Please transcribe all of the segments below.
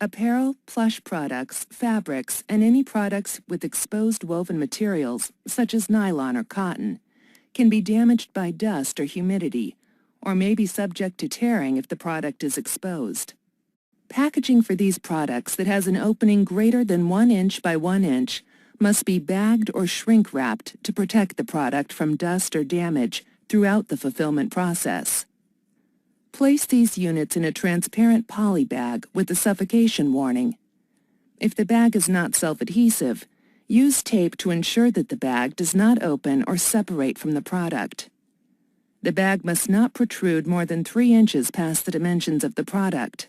Apparel, plush products, fabrics, and any products with exposed woven materials, such as nylon or cotton, can be damaged by dust or humidity, or may be subject to tearing if the product is exposed. Packaging for these products that has an opening greater than 1 inch by 1 inch must be bagged or shrink-wrapped to protect the product from dust or damage throughout the fulfillment process. Place these units in a transparent poly bag with a suffocation warning. If the bag is not self-adhesive, use tape to ensure that the bag does not open or separate from the product. The bag must not protrude more than 3 inches past the dimensions of the product.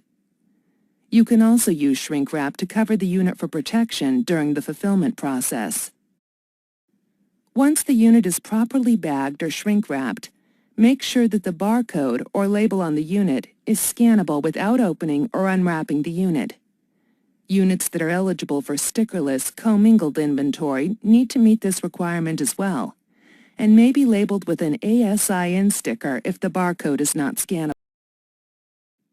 You can also use shrink wrap to cover the unit for protection during the fulfillment process. Once the unit is properly bagged or shrink-wrapped, make sure that the barcode or label on the unit is scannable without opening or unwrapping the unit. Units that are eligible for stickerless, commingled inventory need to meet this requirement as well, and may be labeled with an ASIN sticker if the barcode is not scannable.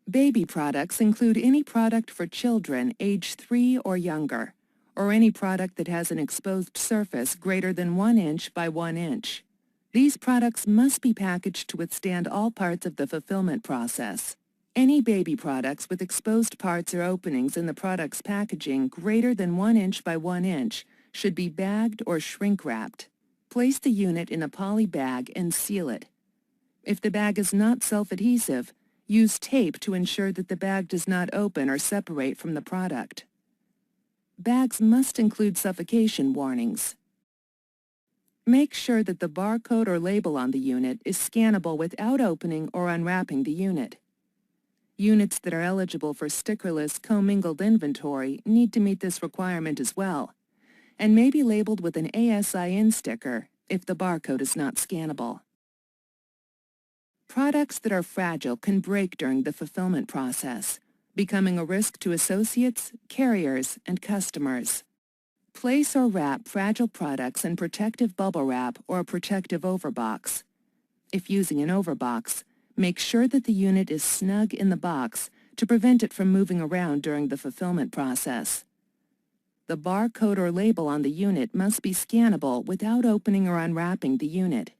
Baby products include any product for children age 3 or younger, or any product that has an exposed surface greater than 1 inch by 1 inch. These products must be packaged to withstand all parts of the fulfillment process. Any baby products with exposed parts or openings in the product's packaging greater than 1 inch by 1 inch should be bagged or shrink-wrapped. Place the unit in a poly bag and seal it. If the bag is not self-adhesive, use tape to ensure that the bag does not open or separate from the product. Bags must include suffocation warnings. Make sure that the barcode or label on the unit is scannable without opening or unwrapping the unit. Units that are eligible for stickerless, commingled inventory need to meet this requirement as well, and may be labeled with an ASIN sticker if the barcode is not scannable. Products that are fragile can break during the fulfillment process, becoming a risk to associates, carriers, and customers. Place or wrap fragile products in protective bubble wrap or a protective overbox. If using an overbox, make sure that the unit is snug in the box to prevent it from moving around during the fulfillment process. The barcode or label on the unit must be scannable without opening or unwrapping the unit.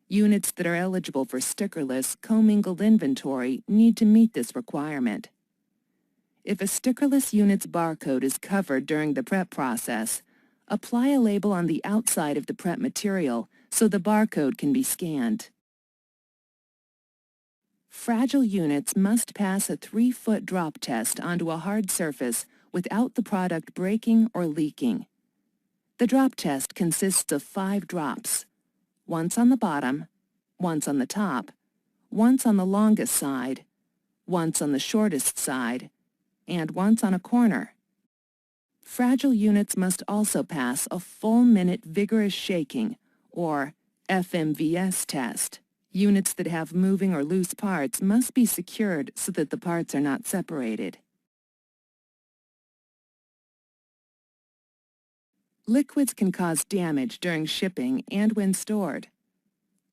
Units that are eligible for stickerless, commingled inventory need to meet this requirement. If a stickerless unit's barcode is covered during the prep process, apply a label on the outside of the prep material so the barcode can be scanned. Fragile units must pass a 3-foot drop test onto a hard surface without the product breaking or leaking. The drop test consists of 5 drops, once on the bottom, once on the top, once on the longest side, once on the shortest side, and once on a corner. Fragile units must also pass a full-minute vigorous shaking, or FMVS test. Units that have moving or loose parts must be secured so that the parts are not separated. Liquids can cause damage during shipping and when stored.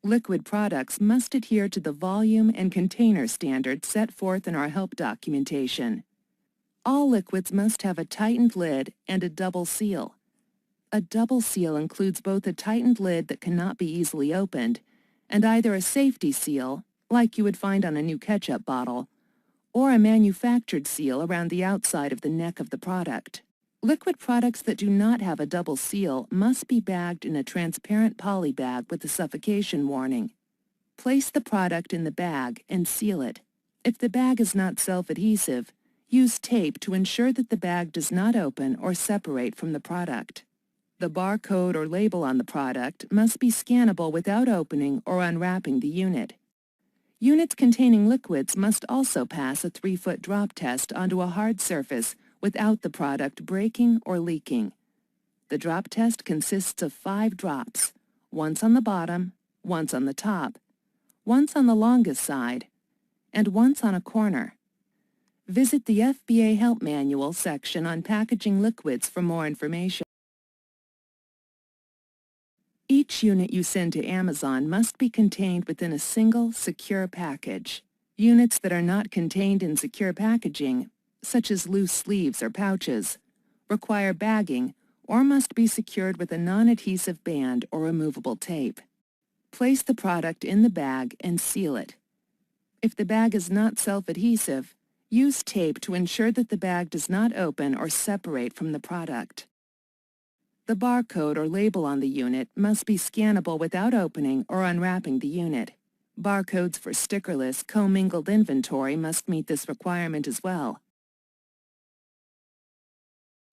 Liquid products must adhere to the volume and container standards set forth in our help documentation. All liquids must have a tightened lid and a double seal. A double seal includes both a tightened lid that cannot be easily opened and either a safety seal, like you would find on a new ketchup bottle, or a manufactured seal around the outside of the neck of the product. Liquid products that do not have a double seal must be bagged in a transparent poly bag with a suffocation warning. Place the product in the bag and seal it. If the bag is not self-adhesive, use tape to ensure that the bag does not open or separate from the product. The barcode or label on the product must be scannable without opening or unwrapping the unit. Units containing liquids must also pass a 3-foot drop test onto a hard surface without the product breaking or leaking. The drop test consists of 5 drops, once on the bottom, once on the top, once on the longest side, and once on a corner. Visit the FBA Help Manual section on packaging liquids for more information. Each unit you send to Amazon must be contained within a single, secure package. Units that are not contained in secure packaging, such as loose sleeves or pouches, require bagging, or must be secured with a non-adhesive band or removable tape. Place the product in the bag and seal it. If the bag is not self-adhesive, use tape to ensure that the bag does not open or separate from the product. The barcode or label on the unit must be scannable without opening or unwrapping the unit. Barcodes for stickerless, commingled inventory must meet this requirement as well.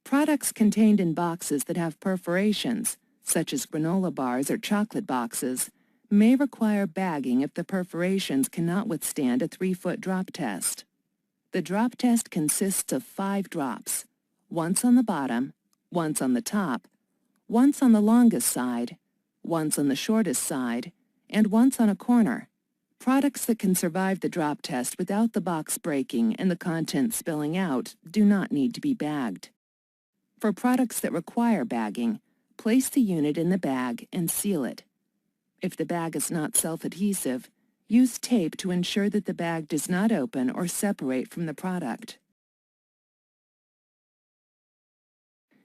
Products contained in boxes that have perforations, such as granola bars or chocolate boxes, may require bagging if the perforations cannot withstand a 3-foot drop test. The drop test consists of 5 drops, once on the bottom, once on the top, once on the longest side, once on the shortest side, and once on a corner. Products that can survive the drop test without the box breaking and the contents spilling out do not need to be bagged. For products that require bagging, place the unit in the bag and seal it. If the bag is not self-adhesive, use tape to ensure that the bag does not open or separate from the product.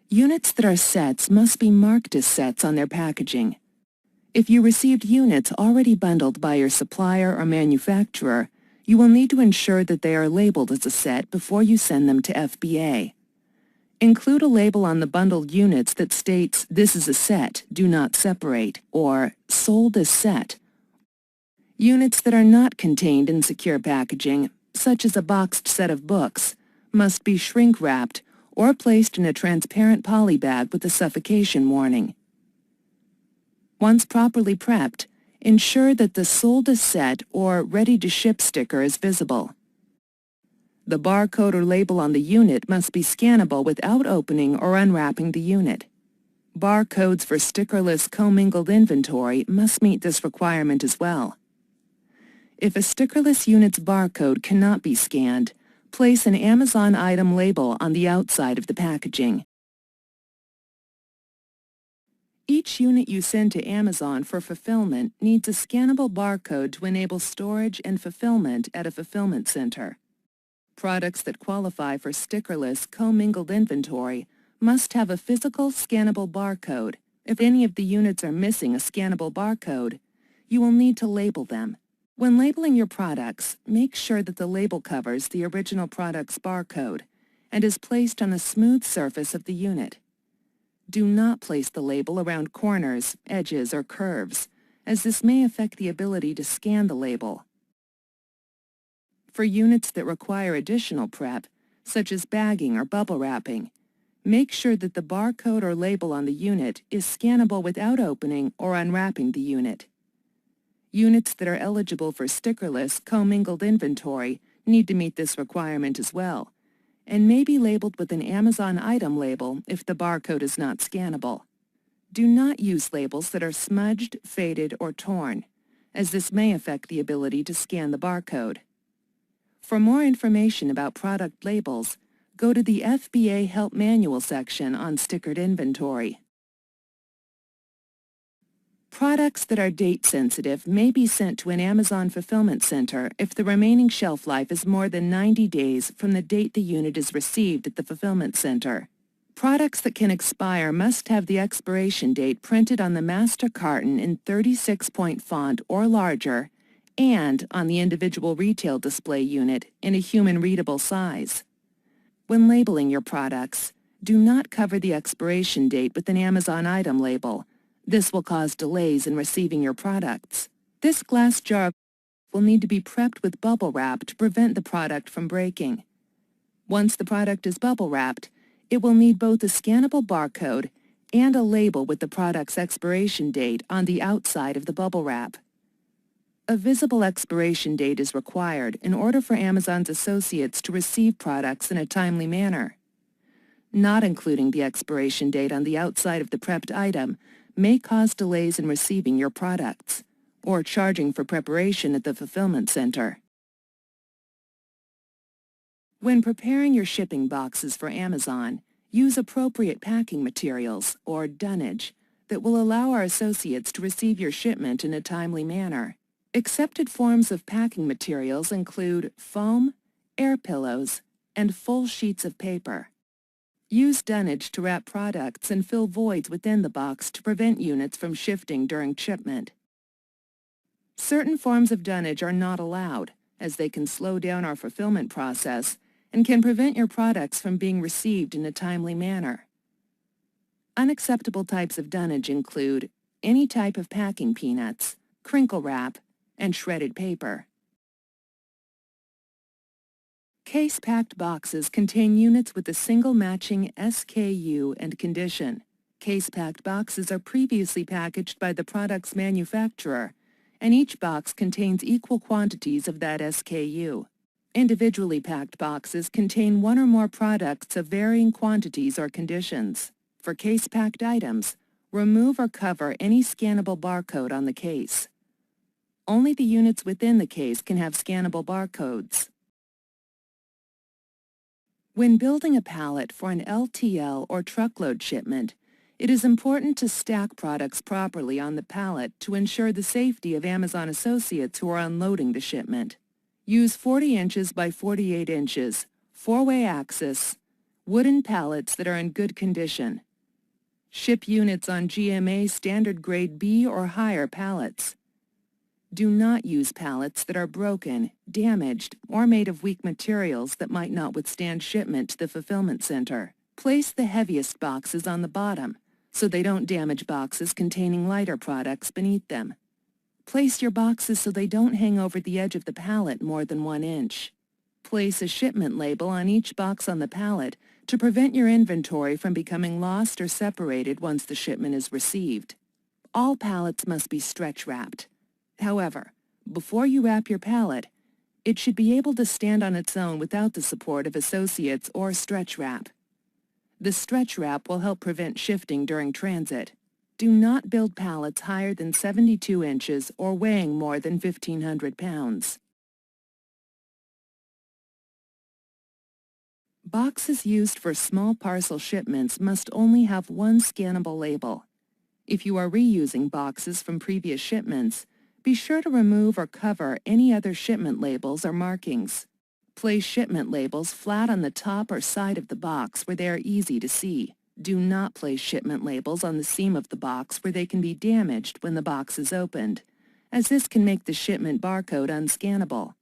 Units that are sets must be marked as sets on their packaging. If you received units already bundled by your supplier or manufacturer, you will need to ensure that they are labeled as a set before you send them to FBA. Include a label on the bundled units that states, "This is a set, do not separate," or "Sold as set." Units that are not contained in secure packaging, such as a boxed set of books, must be shrink-wrapped or placed in a transparent poly bag with a suffocation warning. Once properly prepped, ensure that the "Sold as set" or "Ready-to-ship" sticker is visible. The barcode or label on the unit must be scannable without opening or unwrapping the unit. Barcodes for stickerless commingled inventory must meet this requirement as well. If a stickerless unit's barcode cannot be scanned, place an Amazon item label on the outside of the packaging. Each unit you send to Amazon for fulfillment needs a scannable barcode to enable storage and fulfillment at a fulfillment center. Products that qualify for stickerless commingled inventory must have a physical scannable barcode. If any of the units are missing a scannable barcode, you will need to label them. When labeling your products, make sure that the label covers the original product's barcode and is placed on a smooth surface of the unit. Do not place the label around corners, edges, or curves, as this may affect the ability to scan the label. For units that require additional prep, such as bagging or bubble wrapping, make sure that the barcode or label on the unit is scannable without opening or unwrapping the unit. Units that are eligible for stickerless commingled inventory need to meet this requirement as well, and may be labeled with an Amazon item label if the barcode is not scannable. Do not use labels that are smudged, faded, or torn, as this may affect the ability to scan the barcode. For more information about product labels, go to the FBA Help Manual section on stickered inventory. Products that are date-sensitive may be sent to an Amazon fulfillment center if the remaining shelf life is more than 90 days from the date the unit is received at the fulfillment center. Products that can expire must have the expiration date printed on the master carton in 36-point font or larger and on the individual retail display unit in a human-readable size. When labeling your products, do not cover the expiration date with an Amazon item label. This will cause delays in receiving your products. This glass jar will need to be prepped with bubble wrap to prevent the product from breaking. Once the product is bubble wrapped, it will need both a scannable barcode and a label with the product's expiration date on the outside of the bubble wrap. A visible expiration date is required in order for Amazon's associates to receive products in a timely manner. Not including the expiration date on the outside of the prepped item may cause delays in receiving your products, or charging for preparation at the fulfillment center. When preparing your shipping boxes for Amazon, use appropriate packing materials, or dunnage, that will allow our associates to receive your shipment in a timely manner. Accepted forms of packing materials include foam, air pillows, and full sheets of paper. Use dunnage to wrap products and fill voids within the box to prevent units from shifting during shipment. Certain forms of dunnage are not allowed, as they can slow down our fulfillment process and can prevent your products from being received in a timely manner. Unacceptable types of dunnage include any type of packing peanuts, crinkle wrap, and shredded paper. Case-packed boxes contain units with a single matching SKU and condition. Case-packed boxes are previously packaged by the product's manufacturer, and each box contains equal quantities of that SKU. Individually packed boxes contain one or more products of varying quantities or conditions. For case-packed items, remove or cover any scannable barcode on the case. Only the units within the case can have scannable barcodes. When building a pallet for an LTL or truckload shipment, it is important to stack products properly on the pallet to ensure the safety of Amazon associates who are unloading the shipment. Use 40 inches by 48 inches, 4-way axis, wooden pallets that are in good condition. Ship units on GMA standard grade B or higher pallets. Do not use pallets that are broken, damaged, or made of weak materials that might not withstand shipment to the fulfillment center. Place the heaviest boxes on the bottom, so they don't damage boxes containing lighter products beneath them. Place your boxes so they don't hang over the edge of the pallet more than 1 inch. Place a shipment label on each box on the pallet to prevent your inventory from becoming lost or separated once the shipment is received. All pallets must be stretch wrapped. However, before you wrap your pallet, it should be able to stand on its own without the support of associates or stretch wrap. The stretch wrap will help prevent shifting during transit. Do not build pallets higher than 72 inches or weighing more than 1,500 pounds. Boxes used for small parcel shipments must only have one scannable label. If you are reusing boxes from previous shipments, be sure to remove or cover any other shipment labels or markings. Place shipment labels flat on the top or side of the box where they are easy to see. Do not place shipment labels on the seam of the box where they can be damaged when the box is opened, as this can make the shipment barcode unscannable.